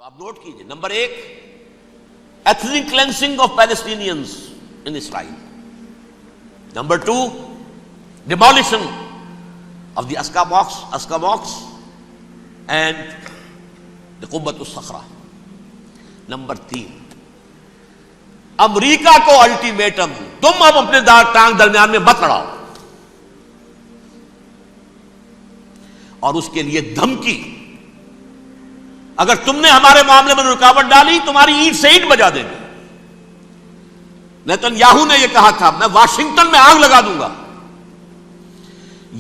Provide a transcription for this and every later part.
آپ نوٹ کیجئے، number 1 ethnic cleansing of Palestinians in Israel. Number 2 demolition of the Asca-mosque and the Qubbat al-Sakhra. Number 3 امریکہ کو ultimatum, تم اب اپنے ٹانگ درمیان میں مت لڑاؤ، اور اس کے لیے دھمکی، اگر تم نے ہمارے معاملے میں رکاوٹ ڈالی تمہاری اینٹ سے اینٹ بجا دیں گے. نیتن یاہو نے یہ کہا تھا میں واشنگٹن میں آگ لگا دوں گا.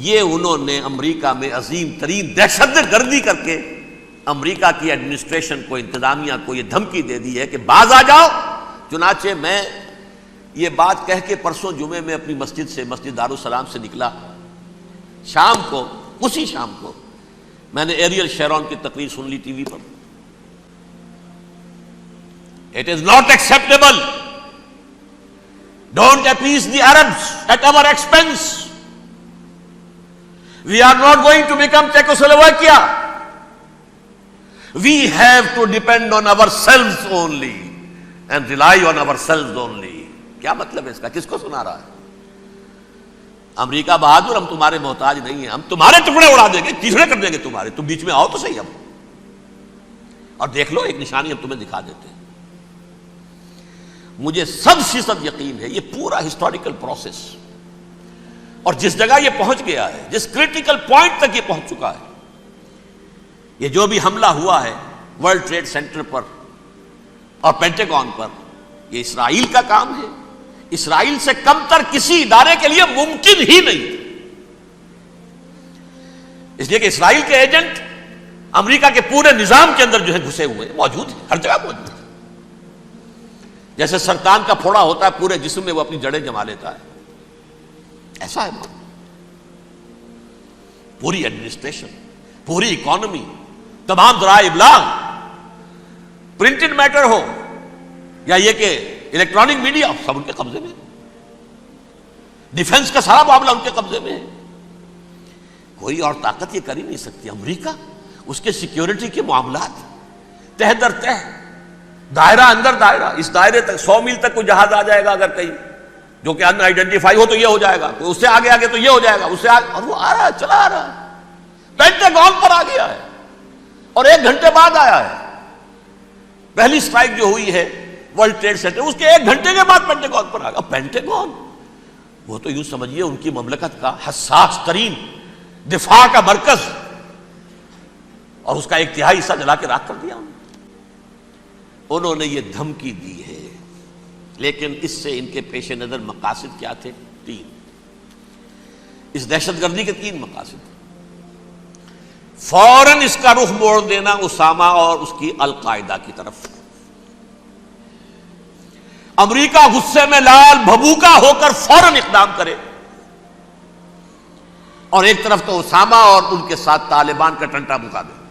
یہ انہوں نے امریکہ میں عظیم ترین دہشت گردی کر کے امریکہ کی ایڈمنسٹریشن کو، انتظامیہ کو یہ دھمکی دے دی ہے کہ باز آ جاؤ. چنانچہ میں یہ بات کہہ کے پرسوں جمعے میں اپنی مسجد دارالسلام سے نکلا، شام کو، اسی شام کو میں نے ایریل شیرون کی تقریر سن لی T V per. It is not acceptable. Don't appease the Arabs at our expense. We are not going to become Czechoslovakia. We have to depend on ourselves only and rely on ourselves only. کیا مطلب ہے اس کا؟ کس کو سنا رہا ہے؟ امریکہ بہادر، ہم تمہارے محتاج نہیں ہیں، ہم تمہارے ٹکڑے اڑا دیں گے، ٹکڑے کر دیں گے تمہارے، تم بیچ میں آؤ تو صحیح. اب اور دیکھ لو ایک نشانی ہم تمہیں دکھا دیتے ہیں. مجھے 100% یقین ہے یہ پورا ہسٹوریکل پروسیس، اور جس جگہ یہ پہنچ گیا ہے، جس کریٹیکل پوائنٹ تک یہ پہنچ چکا ہے، یہ جو بھی حملہ ہوا ہے ورلڈ ٹریڈ سینٹر پر اور پینٹاگون پر، یہ اسرائیل کا کام ہے. اسرائیل سے کم تر کسی ادارے کے لیے ممکن ہی نہیں، اس لیے کہ اسرائیل کے ایجنٹ امریکہ کے پورے نظام کے اندر جو ہے گھسے ہوئے موجود ہیں، ہر جگہ موجود ہیں. جیسے سرطان کا پھوڑا ہوتا ہے پورے جسم میں وہ اپنی جڑیں جما لیتا ہے، ایسا ہے پوری ایڈمنسٹریشن، پوری اکانومی، تمام ذرائع ابلاغ، پرنٹڈ میٹر ہو یا یہ کہ الیکٹرانک میڈیا، سب ان کے قبضے میں. ڈیفنس کا سارا معاملہ ان کے قبضے میں ہے. کوئی اور طاقت یہ کر ہی نہیں سکتی. امریکہ، اس کے سیکیورٹی کے معاملات تہ در تہ، دائرہ اندر دائرہ، اس دائرے تک 100 میل تک کوئی جہاز آ جائے گا اگر کہیں جو کہ ان آئیڈینٹیفائی ہو تو یہ ہو جائے گا، کوئی اس سے آگے آگے تو یہ ہو جائے گا، اس سے آگے، اور وہ آ رہا ہے، چلا آ رہا ہے. پینٹاگون پر آ گیا ہے اور 1 گھنٹے بعد آیا ہے. پہلی سٹرائک جو ہوئی ہے ورلڈ ٹریڈ سینٹر، اس کے 1 گھنٹے کے بعد پینٹاگون پر آ گیا. پینٹاگون وہ تو یوں سمجھیے ان کی مملکت کا حساس ترین دفاع کا مرکز، اور اس کا 1/3 حصہ جلا کے راکھ کر دیا. انہوں نے یہ دھمکی دی ہے، لیکن اس سے ان کے پیش نظر مقاصد کیا تھے؟ 3. اس دہشت گردی کے 3 مقاصد. فوراً اس کا رخ موڑ دینا اسامہ اور اس کی القاعدہ کی طرف. امریکہ غصے میں لال بھبوکا ہو کر فوراً اقدام کرے، اور ایک طرف تو اسامہ اور ان کے ساتھ طالبان کا ٹنٹا مکا دے،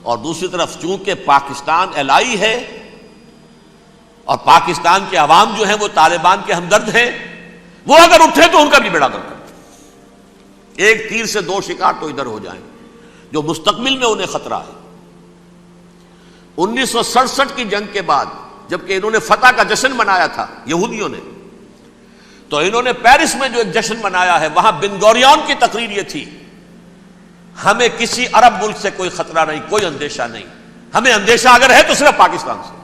اور دوسری طرف چونکہ پاکستان الائی ہے اور پاکستان کے عوام جو ہیں وہ طالبان کے ہمدرد ہیں، وہ اگر اٹھے تو ان کا بھی بیڑا گرک. ایک تیر سے 2 شکار تو ادھر ہو جائیں، جو مستقبل میں انہیں خطرہ ہے. 1967 کی جنگ کے بعد جبکہ انہوں نے فتح کا جشن منایا تھا یہودیوں نے، تو انہوں نے پیرس میں جو ایک جشن منایا ہے، وہاں بن گوریون کی تقریر یہ تھی، ہمیں کسی عرب ملک سے کوئی خطرہ نہیں، کوئی اندیشہ نہیں، ہمیں اندیشہ اگر ہے تو صرف پاکستان سے.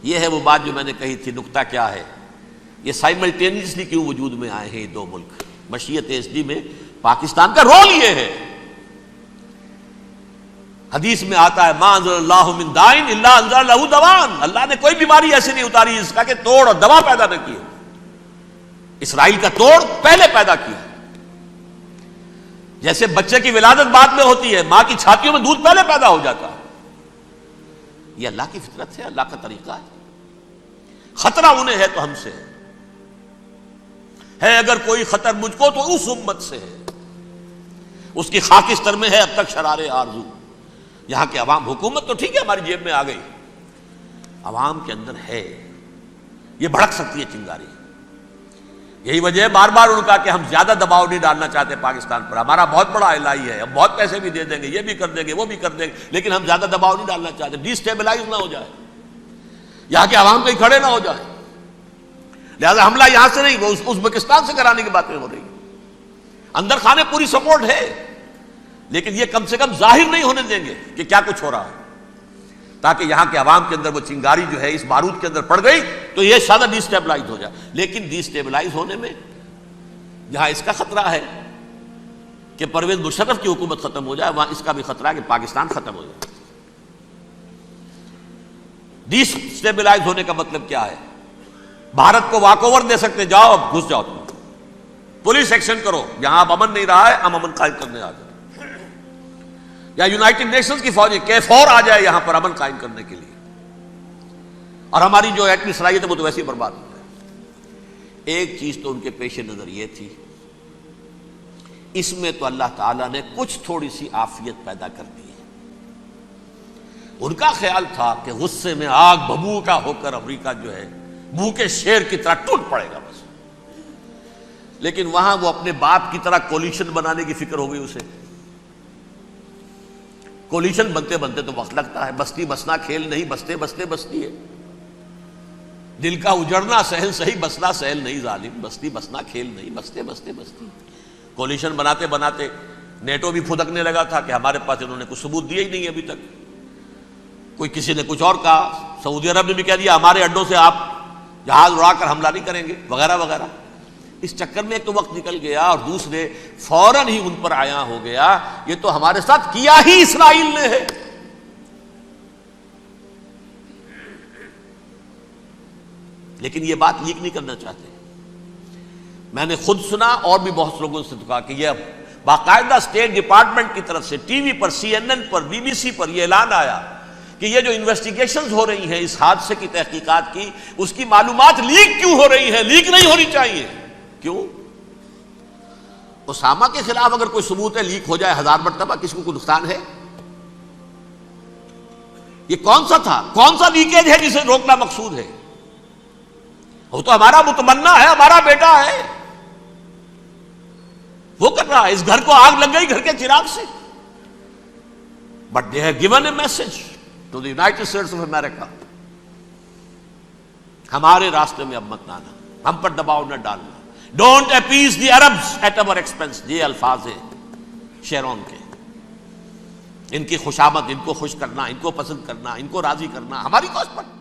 یہ ہے وہ بات جو میں نے کہی تھی. نکتہ کیا ہے؟ یہ سائملٹینیسلی کیوں وجود میں آئے ہیں یہ 2 ملک؟ مشیت ایسڈی میں پاکستان کا رول یہ ہے. حدیث میں آتا ہے ما انزل اللہ من دائن الا انزل لہ دوان، اللہ نے کوئی بیماری ایسی نہیں اتاری جس کا کہ توڑ اور دوا پیدا نہ کی. اسرائیل کا توڑ پہلے پیدا کیا. جیسے بچے کی ولادت بعد میں ہوتی ہے، ماں کی چھاتیوں میں دودھ پہلے پیدا ہو جاتا ہے. یہ اللہ کی فطرت ہے، اللہ کا طریقہ ہے. خطرہ انہیں ہے تو ہم سے ہے اگر کوئی خطر مجھ کو تو اس امت سے ہے. اس کی خاکستر میں ہے اب تک شرار آرزو. یہاں کے عوام، حکومت تو ٹھیک ہے ہماری جیب میں آ گئی، عوام کے اندر ہے، یہ بھڑک سکتی ہے چنگاری. یہی وجہ ہے بار بار ان کا کہ ہم زیادہ دباؤ نہیں ڈالنا چاہتے پاکستان پر. ہمارا بہت بڑا الہی ہے, ہم بہت پیسے بھی دے دیں گے, یہ بھی کر دیں گے, وہ بھی کر دیں گے, لیکن ہم زیادہ دباؤ نہیں ڈالنا چاہتے, ڈی اسٹیبلائز نہ ہو جائے, یہاں کے عوام کہیں کھڑے نہ ہو جائے. لہذا حملہ یہاں سے نہیں, وہ ازبکستان سے کرانے کی باتیں ہو رہی ہیں. اندر خانے پوری سپورٹ ہے, لیکن یہ کم سے کم ظاہر نہیں ہونے دیں گے کہ کیا کچھ ہو رہا ہے, تاکہ یہاں کے عوام کے اندر وہ چنگاری جو ہے اس بارود کے اندر پڑ گئی تو یہ شاید ڈی اسٹیبلائز ہو جائے. لیکن ڈی اسٹیبلائز ہونے میں جہاں اس کا خطرہ ہے کہ پرویز مشرف کی حکومت ختم ہو جائے, وہاں اس کا بھی خطرہ ہے کہ پاکستان ختم ہو جائے. ڈی اسٹیبلائز ہونے کا مطلب کیا ہے؟ بھارت کو واک اوور دے سکتے, جاؤ اب گھس جاؤ, تم پولیس ایکشن کرو, یہاں اب امن نہیں رہا ہے, ہم امن قائم کرنے آ جائیں. یا یونائٹڈ نیشنز کی فوجیں K4 آ جائے یہاں پر امن قائم کرنے کے لیے, اور ہماری جو ایٹمی صلاحیت ہے وہ تو ویسے ہی برباد ہو جائے. ایک چیز تو ان کے پیش نظر یہ تھی, اس میں تو اللہ تعالیٰ نے کچھ تھوڑی سی عافیت پیدا کر دی ہے. ان کا خیال تھا کہ غصے میں آگ ببو کا ہو کر امریکہ جو ہے بھوکے شیر کی طرح ٹوٹ پڑے گا بس, لیکن وہاں وہ اپنے باپ کی طرح کولیشن بنانے کی فکر ہو گئی اسے. کولیشن بنتے بنتے تو وقت لگتا ہے, بستی بسنا کھیل نہیں, بستے بستے بستی ہے. دل کا اجڑنا سہل صحیح, بسنا سہل نہیں ظالم, بستی بسنا کھیل نہیں, بستے بستے بستی. کولیشن بناتے بناتے نیٹو بھی پھدکنے لگا تھا کہ ہمارے پاس انہوں نے کچھ ثبوت دیا ہی نہیں ابھی تک. کوئی کسی نے کچھ اور کہا, سعودی عرب نے بھی کہہ دیا ہمارے اڈوں سے آپ جہاز اڑا کر حملہ نہیں کریں گے وغیرہ وغیرہ. اس چکر میں ایک تو وقت نکل گیا, اور دوسرے فوراً ہی ان پر آیا ہو گیا یہ تو ہمارے ساتھ کیا ہی اسرائیل نے ہے. لیکن یہ بات لیک نہیں کرنا چاہتے. میں نے خود سنا اور بھی بہت لوگوں سے کہا کہ یہ باقاعدہ اسٹیٹ ڈپارٹمنٹ کی طرف سے ٹی وی پر, CNN پر, BBC پر یہ اعلان آیا کہ یہ جو انویسٹیگیشنز ہو رہی ہیں اس حادثے کی تحقیقات کی, اس کی معلومات لیک کیوں ہو رہی ہیں, لیک نہیں ہونی چاہیے. کیوں؟ اسامہ کے خلاف اگر کوئی ثبوت ہے لیک ہو جائے 1000 مرتبہ, کسی کو کوئی نقصان ہے؟ یہ کون سا تھا, کون سا لیکیج ہے جسے روکنا مقصود ہے؟ وہ تو ہمارا متمنا ہے, ہمارا بیٹا ہے, وہ کر رہا ہے. اس گھر کو آگ لگ گئی گھر کے چراغ سے, but they have given a message to the United States of America, ہمارے راستے میں اب مت آنا, ہم پر دباؤ نہ ڈالنا. Don't appease the Arabs at our expense. یہ الفاظ ہیں شیرون کے. ان کی خوشامد, ان کو خوش کرنا, ان کو پسند کرنا, ان کو راضی کرنا ہماری کوشش پر